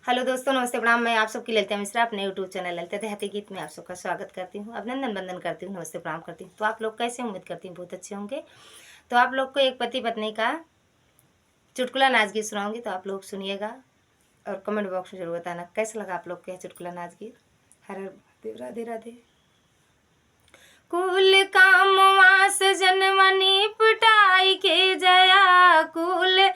Hello दोस्तों, नमस्ते, प्रणाम। मैं आप सबकी ललिता मिश्रा अपने यूट्यूब चैनल ललिता देहाती गीत में आप सबका स्वागत करती हूँ, अभिनंदन वंदन करती हूँ, नमस्ते प्रणाम करती हूँ। तो आप लोग कैसे, उम्मीद करती हूँ बहुत अच्छे होंगे। तो आप लोग को एक पति पत्नी का चुटकुला नाच गीत सुनाऊंगी, तो आप लोग सुनिएगा और कमेंट बॉक्स में जरूर बताना कैसा लगा आप लोग को यह चुटकुला नाच गीत। हर हर महादेव, राधे राधे। कुल काम वास जनवनी पिटाई के जया, कुल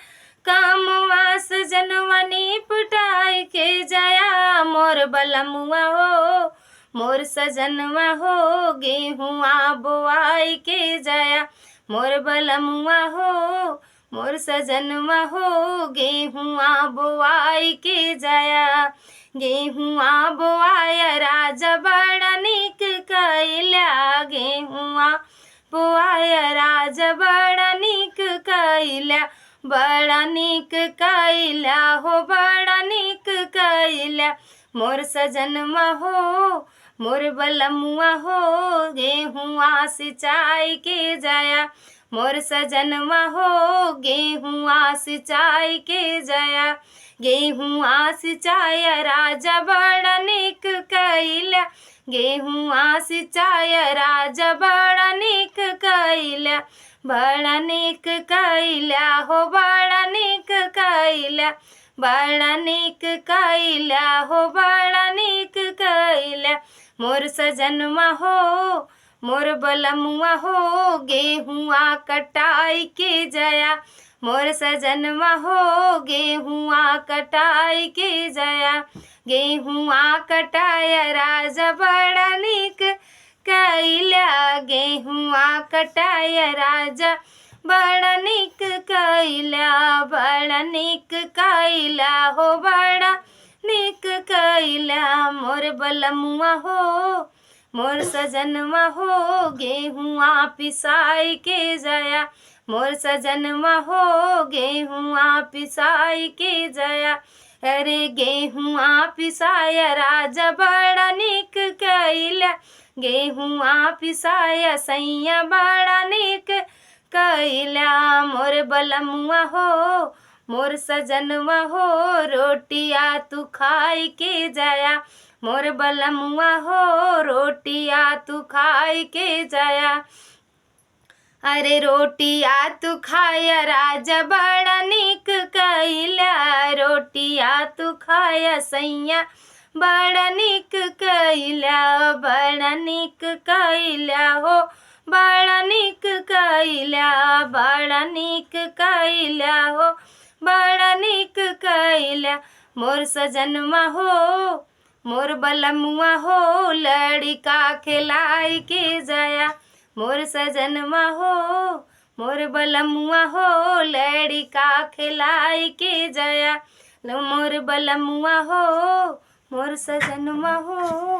काम वास जनवनी पिटाई के जया, मोर बलमुआ हो मोर सजनवा हो, गेहुआ बोआई के जया, मोर बलमुआ हो मोर सजनवा हो, गेहुआ बोआई के जया। गेहुआ बोआया राजा बड़ा निक कैला, गेहुआ बोआया राजा बड़ा निक कैला, बड़ा निक कैला हो बड़ा निक कैला, मोर सजनवा हो मोर बलमुआ हो, गेहुआ सिंचाई के जया, मोर सजनवा हो गेहुआ सिंचाई के जया। गेहुआ सिंचाई राजा बड़ा निक कैला, गेहुआ सिंचाई राजा बड़ा निक कैला, बड़ा निक कैला हो बड़ा निक कैला, बड़ा निक कैला हो बड़ा निक कैला, मोर सजनवा हो मोर बलमुआ हो, गेहुआ कटाई के जया, मोर सजनवा हो गेहुआ कटाई के जया। गेहुआ कटाया राजा बड़ा निक कैला, गेहुआ कटाया राजा बड़ा निक कैला, बड़ा निक कैला हो बड़ा निक कैला, मोर बलमुआ हो मोर सजनवा हो, गेहुआ पिसाई के जया, मोर सजनवा हो गेहुआ पिसाई के जया। अरे गेहुआ पिसाया राजा बड़ा निक कैला, गेहुआ पिसाया सैया बड़ा निक कैला, मोर बलमुआ हो मोर सजनवा हो, रोटिया तू खाई के जया, मोर बलमुआ हो रोटिया तू खाई के जया। अरे रोटिया तू खाया राजा बड़ा निक कैला, रोटिया तू खाया सैया बड़ा निक कैला, बड़ा निक कैला हो बड़ा निक कैला, बड़ा निक कैला हो बड़ा निक कैला, मोर सजनवा हो मोर बलमुआ हो, लड़का खिलाई के जया, मोर सजनवा हो मोर बलमुआ हो, लड़का खिलाई के जया, मोर बलमुआ हो मोर सजनवा हो।